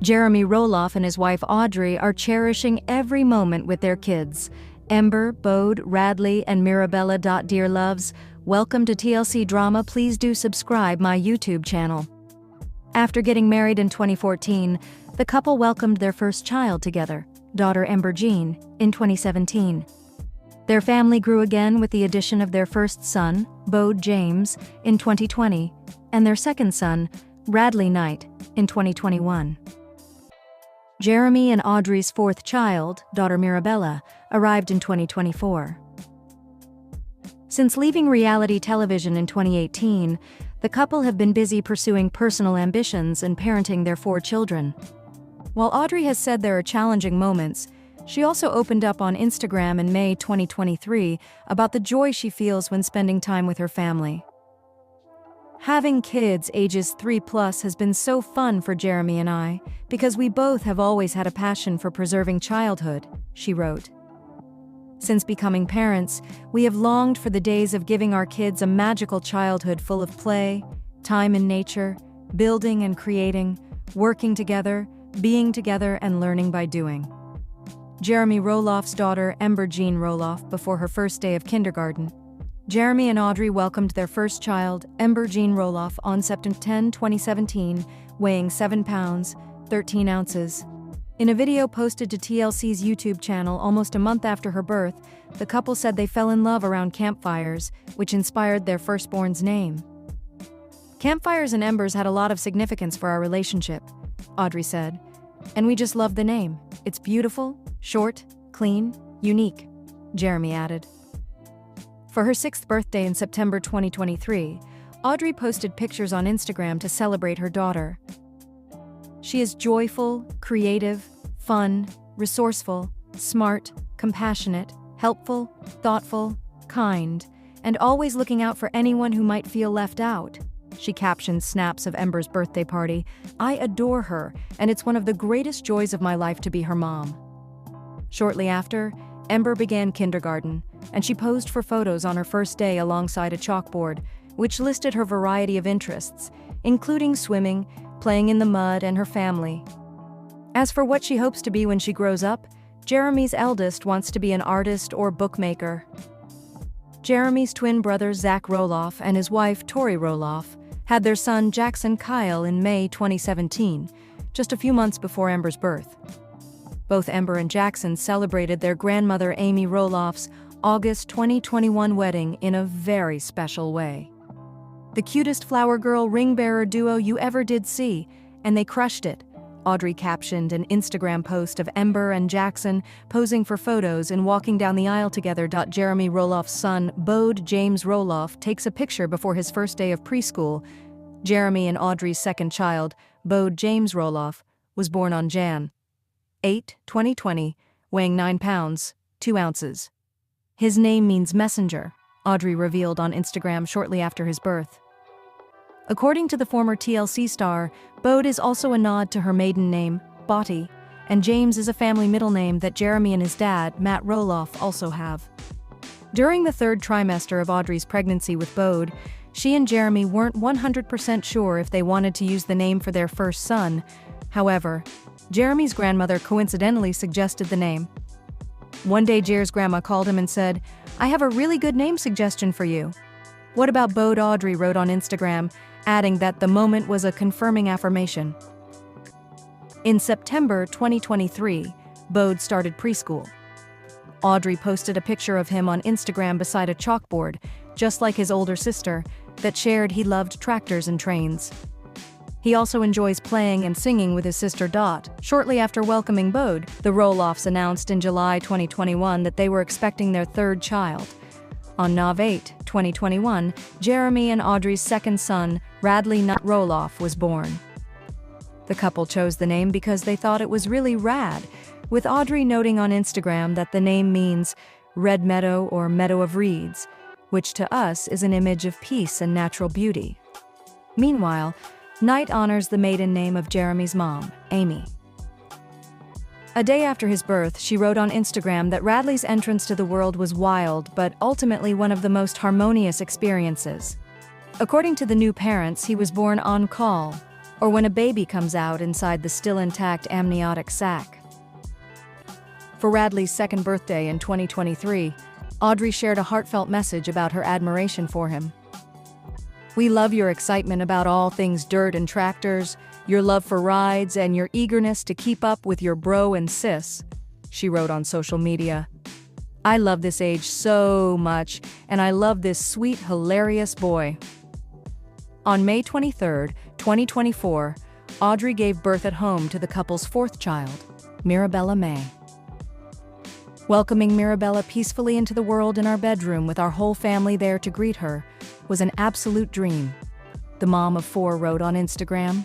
Jeremy Roloff and his wife Audrey are cherishing every moment with their kids. Ember, Bode, Radley and Mirabella.Dear loves, welcome to TLC Drama. Please do subscribe my YouTube channel. After getting married in 2014, the couple welcomed their first child together, daughter Ember Jean, in 2017. Their family grew again with the addition of their first son, Bode James, in 2020, and their second son, Radley Knight, in 2021. Jeremy and Audrey's fourth child, daughter Mirabella, arrived in 2024. Since leaving reality television in 2018, the couple have been busy pursuing personal ambitions and parenting their 4 children. While Audrey has said there are challenging moments, she also opened up on Instagram in May 2023 about the joy she feels when spending time with her family. Having kids ages 3+ has been so fun for Jeremy and I, because we both have always had a passion for preserving childhood, she wrote. Since becoming parents, we have longed for the days of giving our kids a magical childhood full of play, time in nature, building and creating, working together, being together and learning by doing. Jeremy Roloff's daughter, Ember Jean Roloff, before her first day of kindergarten. Jeremy and Audrey welcomed their first child, Ember Jean Roloff, on September 10, 2017, weighing 7 pounds, 13 ounces. In a video posted to TLC's YouTube channel almost a month after her birth, the couple said they fell in love around campfires, which inspired their firstborn's name. "Campfires and embers had a lot of significance for our relationship," Audrey said. "And we just love the name. It's beautiful, short, clean, unique," Jeremy added. For her 6th birthday in September 2023, Audrey posted pictures on Instagram to celebrate her daughter. She is joyful, creative, fun, resourceful, smart, compassionate, helpful, thoughtful, kind, and always looking out for anyone who might feel left out. She captioned snaps of Ember's birthday party. "I adore her, and it's one of the greatest joys of my life to be her mom." Shortly after, Ember began kindergarten, and she posed for photos on her first day alongside a chalkboard, which listed her variety of interests, including swimming, playing in the mud, and her family. As for what she hopes to be when she grows up, Jeremy's eldest wants to be an artist or bookmaker. Jeremy's twin brother Zach Roloff and his wife Tori Roloff had their son Jackson Kyle in May 2017, just a few months before Ember's birth. Both Ember and Jackson celebrated their grandmother Amy Roloff's August 2021 wedding in a very special way. "The cutest flower girl ring-bearer duo you ever did see, and they crushed it," Audrey captioned an Instagram post of Ember and Jackson posing for photos and walking down the aisle together. Jeremy Roloff's son, Bode James Roloff, takes a picture before his first day of preschool. Jeremy and Audrey's second child, Bode James Roloff, was born on Jan. 8, 2020, weighing 9 pounds, 2 ounces. His name means messenger, Audrey revealed on Instagram shortly after his birth. According to the former TLC star, Bode is also a nod to her maiden name, Bode, and James is a family middle name that Jeremy and his dad, Matt Roloff, also have. During the 3rd trimester of Audrey's pregnancy with Bode, she and Jeremy weren't 100% sure if they wanted to use the name for their first son. However, Jeremy's grandmother coincidentally suggested the name. One day Jer's grandma called him and said, "I have a really good name suggestion for you." "What about Bode?" Audrey wrote on Instagram, adding that the moment was a confirming affirmation. In September 2023, Bode started preschool. Audrey posted a picture of him on Instagram beside a chalkboard, just like his older sister, that shared he loved tractors and trains. He also enjoys playing and singing with his sister Dot. Shortly after welcoming Bode, the Roloffs announced in July 2021 that they were expecting their 3rd child. On Nov 8, 2021, Jeremy and Audrey's second son, Radley Roloff, was born. The couple chose the name because they thought it was really rad, with Audrey noting on Instagram that the name means red meadow or meadow of reeds, which to us is an image of peace and natural beauty. Meanwhile, Knight honors the maiden name of Jeremy's mom, Amy. A day after his birth, she wrote on Instagram that Radley's entrance to the world was wild, but ultimately one of the most harmonious experiences. According to the new parents, he was born on call, or when a baby comes out inside the still intact amniotic sac. For Radley's second birthday in 2023, Audrey shared a heartfelt message about her admiration for him. "We love your excitement about all things dirt and tractors, your love for rides, and your eagerness to keep up with your bro and sis," she wrote on social media. "I love this age so much, and I love this sweet, hilarious boy." On May 23, 2024, Audrey gave birth at home to the couple's fourth child, Mirabella May. "Welcoming Mirabella peacefully into the world in our bedroom with our whole family there to greet her was an absolute dream," the mom of four wrote on Instagram.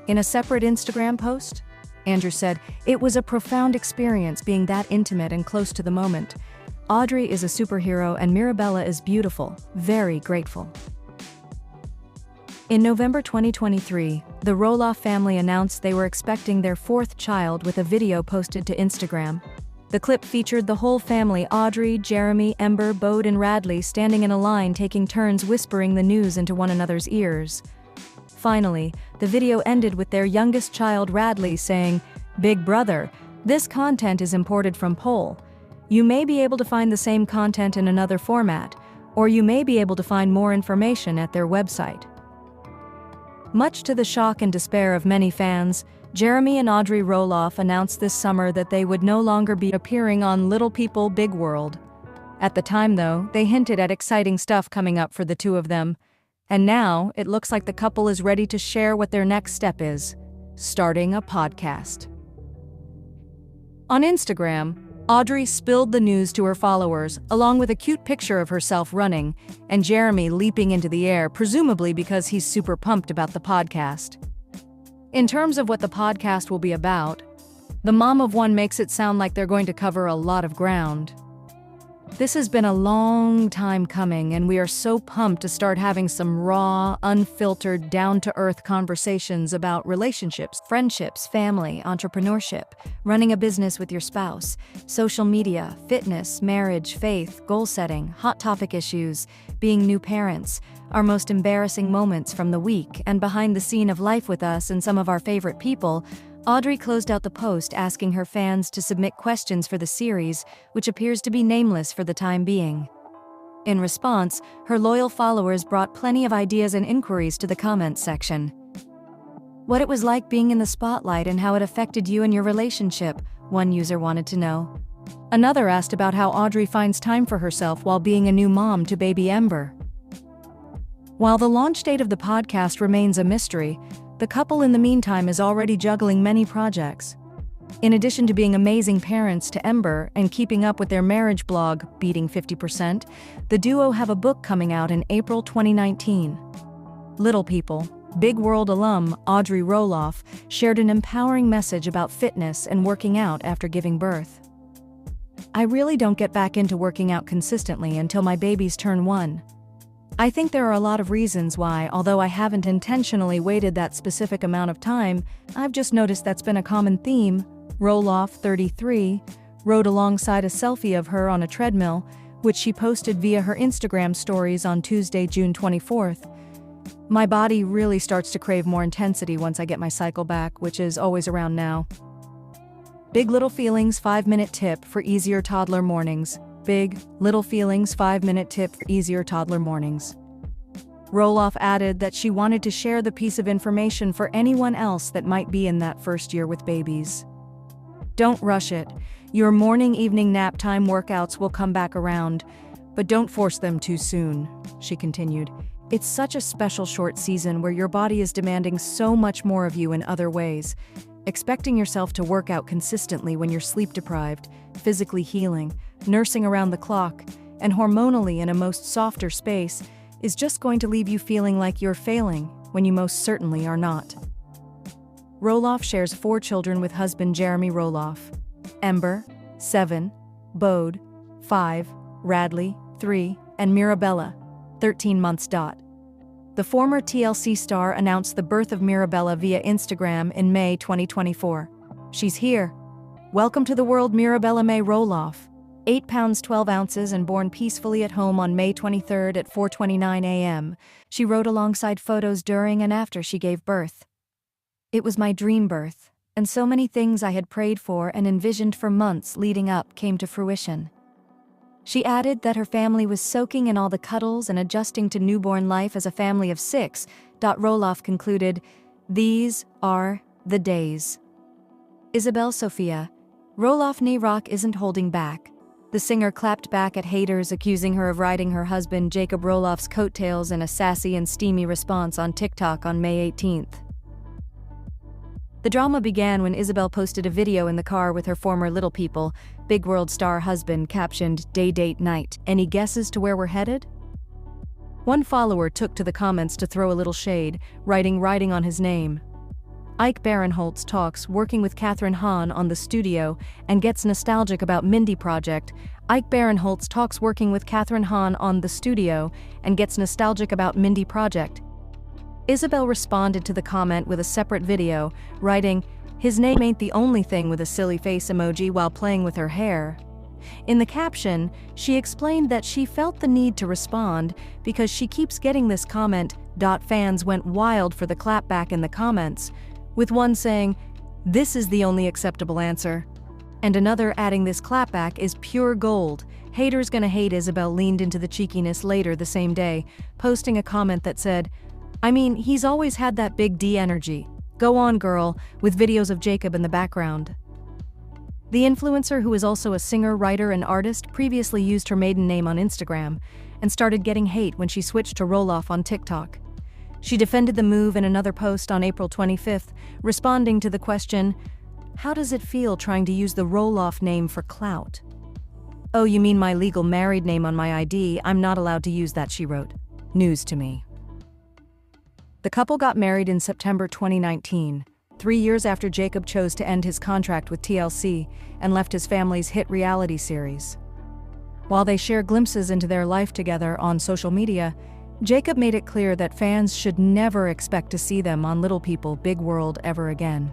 In a separate Instagram post, Andrew said, "It was a profound experience being that intimate and close to the moment. Audrey is a superhero and Mirabella is beautiful, very grateful." In November 2023, the Roloff family announced they were expecting their fourth child with a video posted to Instagram. The clip featured the whole family, Audrey, Jeremy, Ember, Bode, and Radley, standing in a line taking turns whispering the news into one another's ears. Finally, the video ended with their youngest child, Radley, saying, "Big brother, this content is imported from Pole. You may be able to find the same content in another format, or you may be able to find more information at their website." Much to the shock and despair of many fans, Jeremy and Audrey Roloff announced this summer that they would no longer be appearing on Little People, Big World. At the time, though, they hinted at exciting stuff coming up for the two of them. And now, it looks like the couple is ready to share what their next step is: starting a podcast. On Instagram, Audrey spilled the news to her followers, along with a cute picture of herself running, and Jeremy leaping into the air, presumably because he's super pumped about the podcast. In terms of what the podcast will be about, the mom of one makes it sound like they're going to cover a lot of ground. "This has been a long time coming, and we are so pumped to start having some raw, unfiltered, down-to-earth conversations about relationships, friendships, family, entrepreneurship, running a business with your spouse, social media, fitness, marriage, faith, goal setting, hot topic issues, being new parents, our most embarrassing moments from the week, and behind the scene of life with us and some of our favorite people." Audrey closed out the post asking her fans to submit questions for the series, which appears to be nameless for the time being. In response, her loyal followers brought plenty of ideas and inquiries to the comments section. "What it was like being in the spotlight and how it affected you and your relationship," one user wanted to know. Another asked about how Audrey finds time for herself while being a new mom to baby Ember. While the launch date of the podcast remains a mystery, the couple in the meantime is already juggling many projects. In addition to being amazing parents to Ember and keeping up with their marriage blog, Beating 50%, the duo have a book coming out in April 2019. Little People, Big World alum Audrey Roloff shared an empowering message about fitness and working out after giving birth. "I really don't get back into working out consistently until my babies turn 1. I think there are a lot of reasons why, although I haven't intentionally waited that specific amount of time, I've just noticed that's been a common theme," Roloff, 33, wrote alongside a selfie of her on a treadmill, which she posted via her Instagram stories on Tuesday, June 24th. "My body really starts to crave more intensity once I get my cycle back, which is always around now." Big Little Feelings 5-minute tip for easier toddler mornings. Big Little Feelings 5-minute tip for easier toddler mornings. Roloff added that she wanted to share the piece of information for anyone else that might be in that first year with babies. "Don't rush it. Your morning-evening nap time workouts will come back around, but don't force them too soon," she continued. "It's such a special short season where your body is demanding so much more of you in other ways. Expecting yourself to work out consistently when you're sleep-deprived, physically healing, nursing around the clock, and hormonally in a most softer space is just going to leave you feeling like you're failing when you most certainly are not." Roloff shares 4 children with husband Jeremy Roloff: Ember, 7, Bode, 5, Radley, 3, and Mirabella, 13 months. The former TLC star announced the birth of Mirabella via Instagram in May 2024. "She's here. Welcome to the world, Mirabella May Roloff. 8 pounds 12 ounces and born peacefully at home on May 23 at 4:29 a.m., she wrote alongside photos during and after she gave birth. It was my dream birth, and so many things I had prayed for and envisioned for months leading up came to fruition. She added that her family was soaking in all the cuddles and adjusting to newborn life as a family of 6. Roloff concluded, "These are the days." Isabel Sofia, Roloff Rock isn't holding back. The singer clapped back at haters accusing her of riding her husband Jacob Roloff's coattails in a sassy and steamy response on TikTok on May 18th. The drama began when Isabel posted a video in the car with her former Little People, Big World star husband captioned, "Day date night. Any guesses to where we're headed?" One follower took to the comments to throw a little shade, writing on his name. Ike Barinholtz talks working with Kathryn Hahn on The Studio and gets nostalgic about Mindy Project. Ike Barinholtz talks working with Kathryn Hahn on The Studio and gets nostalgic about Mindy Project. Isabel responded to the comment with a separate video, writing, "His name ain't the only thing," with a silly face emoji while playing with her hair. In the caption, she explained that she felt the need to respond because she keeps getting this comment. Fans went wild for the clapback in the comments, with one saying, "This is the only acceptable answer," and another adding, "This clapback is pure gold. Haters gonna hate." Isabel leaned into the cheekiness later the same day, posting a comment that said, "I mean, he's always had that big D energy. Go on, girl," with videos of Jacob in the background. The influencer, who is also a singer, writer, and artist, previously used her maiden name on Instagram and started getting hate when she switched to Roloff on TikTok. She defended the move in another post on April 25th, responding to the question, "How does it feel trying to use the Roloff name for clout?" "Oh, you mean my legal married name on my ID? I'm not allowed to use that," she wrote. "News to me." The couple got married in September 2019, 3 years after Jacob chose to end his contract with TLC and left his family's hit reality series. While they share glimpses into their life together on social media, Jacob made it clear that fans should never expect to see them on Little People, Big World ever again.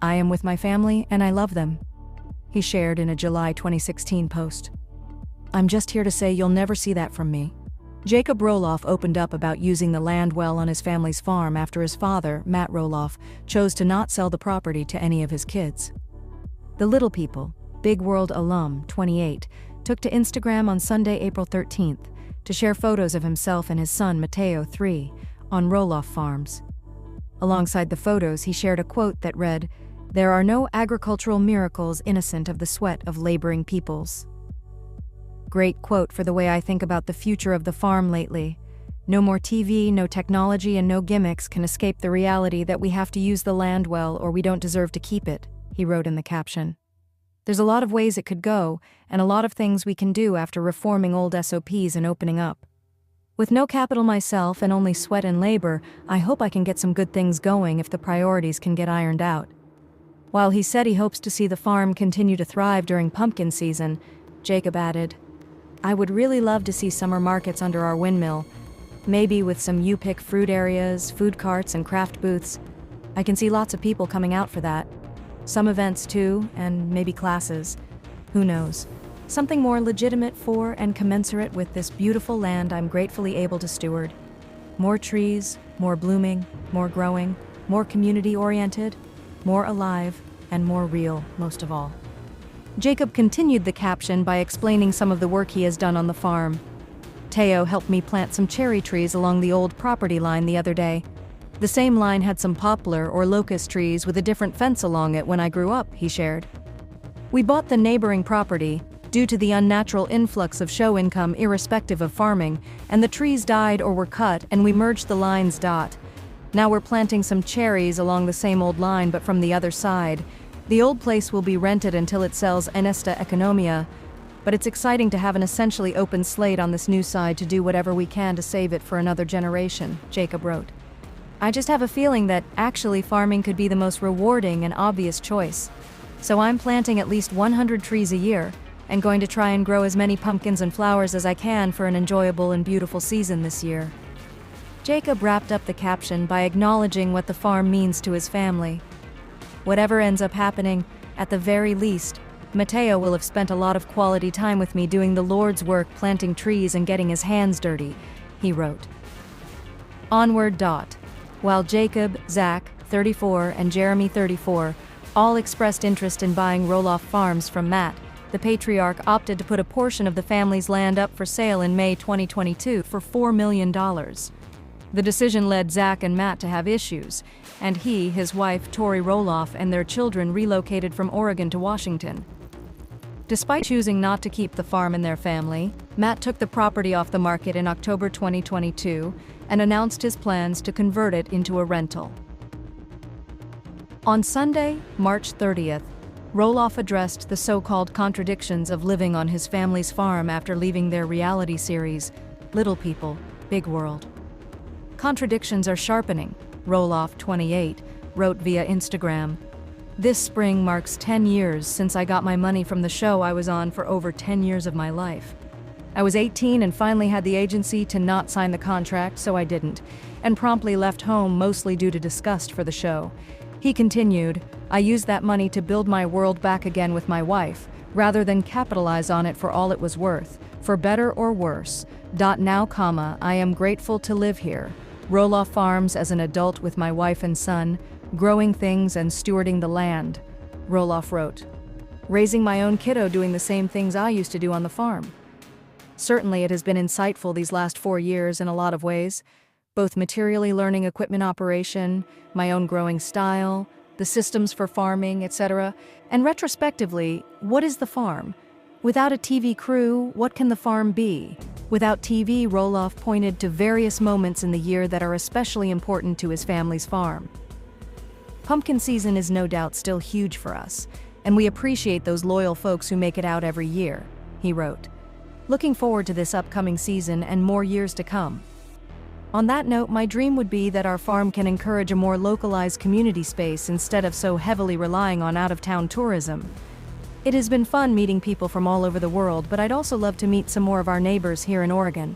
"I am with my family and I love them," he shared in a July 2016 post. "I'm just here to say you'll never see that from me." Jacob Roloff opened up about using the land well on his family's farm after his father, Matt Roloff, chose to not sell the property to any of his kids. The Little People, Big World alum, 28, took to Instagram on Sunday, April 13th, to share photos of himself and his son, Mateo, 3, on Roloff farms. Alongside the photos, he shared a quote that read, "There are no agricultural miracles innocent of the sweat of laboring peoples." Great quote for the way I think about the future of the farm lately. No more TV, no technology, and no gimmicks can escape the reality that we have to use the land well or we don't deserve to keep it, he wrote in the caption. There's a lot of ways it could go, and a lot of things we can do after reforming old SOPs and opening up. With no capital myself and only sweat and labor, I hope I can get some good things going if the priorities can get ironed out. While he said he hopes to see the farm continue to thrive during pumpkin season, Jacob added, "I would really love to see summer markets under our windmill, maybe with some you-pick fruit areas, food carts, and craft booths. I can see lots of people coming out for that. Some events too, and maybe classes. Who knows? Something more legitimate for and commensurate with this beautiful land I'm gratefully able to steward. More trees, more blooming, more growing, more community-oriented, more alive, and more real, most of all." Jacob continued the caption by explaining some of the work he has done on the farm. "Teo helped me plant some cherry trees along the old property line the other day. The same line had some poplar or locust trees with a different fence along it when I grew up," he shared. "We bought the neighboring property due to the unnatural influx of show income irrespective of farming, and the trees died or were cut and we merged the lines. Now we're planting some cherries along the same old line but from the other side. The old place will be rented until it sells en esta economia, but it's exciting to have an essentially open slate on this new side to do whatever we can to save it for another generation," Jacob wrote. "I just have a feeling that actually farming could be the most rewarding and obvious choice. So I'm planting at least 100 trees a year and going to try and grow as many pumpkins and flowers as I can for an enjoyable and beautiful season this year." Jacob wrapped up the caption by acknowledging what the farm means to his family. "Whatever ends up happening, at the very least, Mateo will have spent a lot of quality time with me doing the Lord's work, planting trees and getting his hands dirty, he wrote. Onward. While Jacob, Zach, 34, and Jeremy, 34, all expressed interest in buying Roloff Farms from Matt, the patriarch opted to put a portion of the family's land up for sale in May 2022 for $4 million. The decision led Zach and Matt to have issues, and he, his wife, Audrey Roloff, and their children relocated from Oregon to Washington. Despite choosing not to keep the farm in their family, Matt took the property off the market in October 2022 and announced his plans to convert it into a rental. On Sunday, March 30th, Roloff addressed the so-called contradictions of living on his family's farm after leaving their reality series, Little People, Big World. Contradictions are sharpening, Roloff, 28, wrote via Instagram. This spring marks 10 years since I got my money from the show I was on for over 10 years of my life. I was 18 and finally had the agency to not sign the contract, so I didn't, and promptly left home mostly due to disgust for the show. He continued, I used that money to build my world back again with my wife, rather than capitalize on it for all it was worth, for better or worse. Now, I am grateful to live here. Roloff Farms as an adult with my wife and son, growing things and stewarding the land, Roloff wrote. Raising my own kiddo doing the same things I used to do on the farm. Certainly it has been insightful these last 4 years in a lot of ways, both materially learning equipment operation, my own growing style, the systems for farming, etc. And retrospectively, what is the farm? Without a TV crew, what can the farm be? Without TV, Roloff pointed to various moments in the year that are especially important to his family's farm. Pumpkin season is no doubt still huge for us, and we appreciate those loyal folks who make it out every year, he wrote. Looking forward to this upcoming season and more years to come. On that note, my dream would be that our farm can encourage a more localized community space instead of so heavily relying on out-of-town tourism. It has been fun meeting people from all over the world, but I'd also love to meet some more of our neighbors here in Oregon.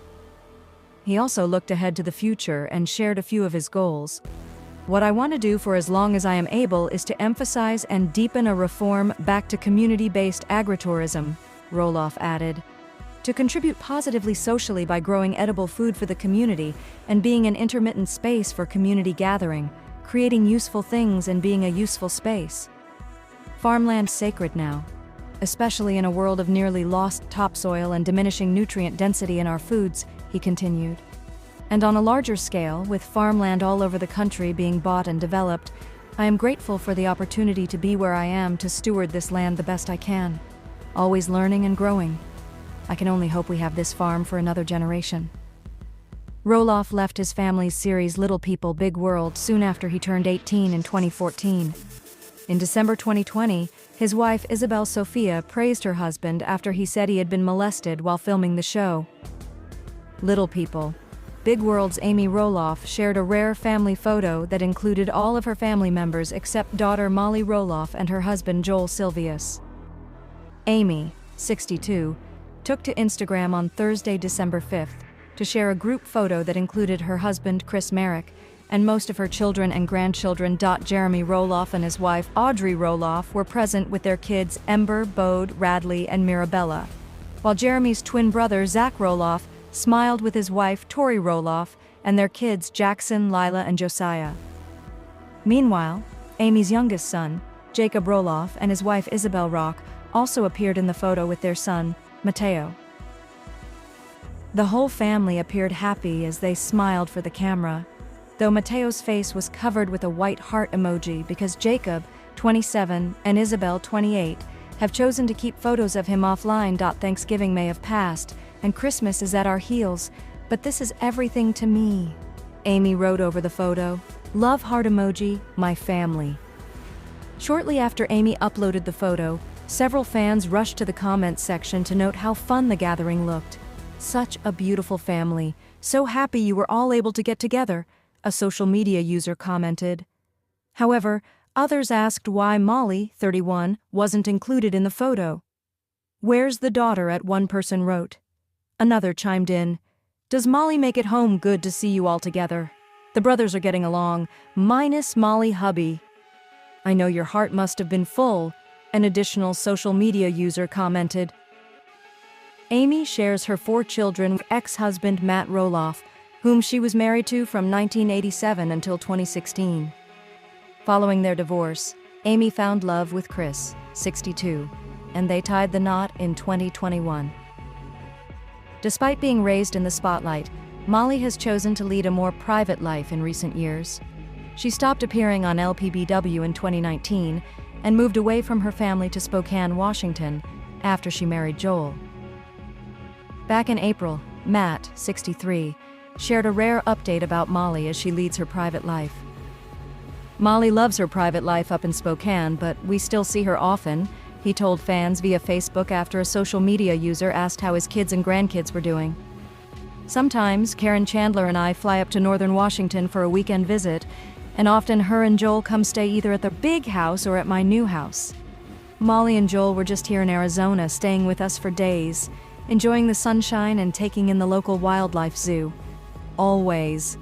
He also looked ahead to the future and shared a few of his goals. What I want to do for as long as I am able is to emphasize and deepen a reform back to community-based agritourism, Roloff added. To contribute positively socially by growing edible food for the community and being an intermittent space for community gathering, creating useful things and being a useful space. Farmland's sacred now, especially in a world of nearly lost topsoil and diminishing nutrient density in our foods, he continued. And on a larger scale, with farmland all over the country being bought and developed, I am grateful for the opportunity to be where I am to steward this land the best I can, always learning and growing. I can only hope we have this farm for another generation. Roloff left his family's series Little People, Big World soon after he turned 18 in 2014. In December 2020, his wife Isabel Sophia praised her husband after he said he had been molested while filming the show. Little People, Big World's Amy Roloff shared a rare family photo that included all of her family members except daughter Molly Roloff and her husband Joel Silvius. Amy, 62, took to Instagram on Thursday, December 5th, to share a group photo that included her husband Chris Merrick and most of her children and grandchildren. Jeremy Roloff and his wife Audrey Roloff were present with their kids Ember, Bode, Radley, and Mirabella, while Jeremy's twin brother Zach Roloff smiled with his wife Audrey Roloff and their kids Jackson, Lila, and Josiah. Meanwhile, Amy's youngest son, Jacob Roloff, and his wife Isabel Rock also appeared in the photo with their son, Mateo. The whole family appeared happy as they smiled for the camera, though Mateo's face was covered with a white heart emoji because Jacob, 27, and Isabel, 28, have chosen to keep photos of him offline. Thanksgiving may have passed, and Christmas is at our heels, but this is everything to me, Amy wrote over the photo. Love heart emoji, my family. Shortly after Amy uploaded the photo, several fans rushed to the comments section to note how fun the gathering looked. Such a beautiful family. So happy you were all able to get together, a social media user commented. However, others asked why Molly, 31, wasn't included in the photo. Where's the daughter? One person wrote. Another chimed in. Does Molly make it home? Good to see you all together. The brothers are getting along, minus Molly hubby. I know your heart must have been full. An additional social media user commented. Amy shares her 4 children with ex-husband Matt Roloff, whom she was married to from 1987 until 2016. Following their divorce, Amy found love with Chris, 62, and they tied the knot in 2021. Despite being raised in the spotlight, Molly has chosen to lead a more private life in recent years. She stopped appearing on Lpbw in 2019 and moved away from her family to Spokane, Washington, after she married Joel. Back in April, Matt, 63, shared a rare update about Molly as she leads her private life. Molly loves her private life up in Spokane, but we still see her often, he told fans via Facebook after a social media user asked how his kids and grandkids were doing. Sometimes, Karen Chandler and I fly up to northern Washington for a weekend visit, and often her and Joel come stay either at the big house or at my new house. Molly and Joel were just here in Arizona, staying with us for days, enjoying the sunshine and taking in the local wildlife zoo. Always.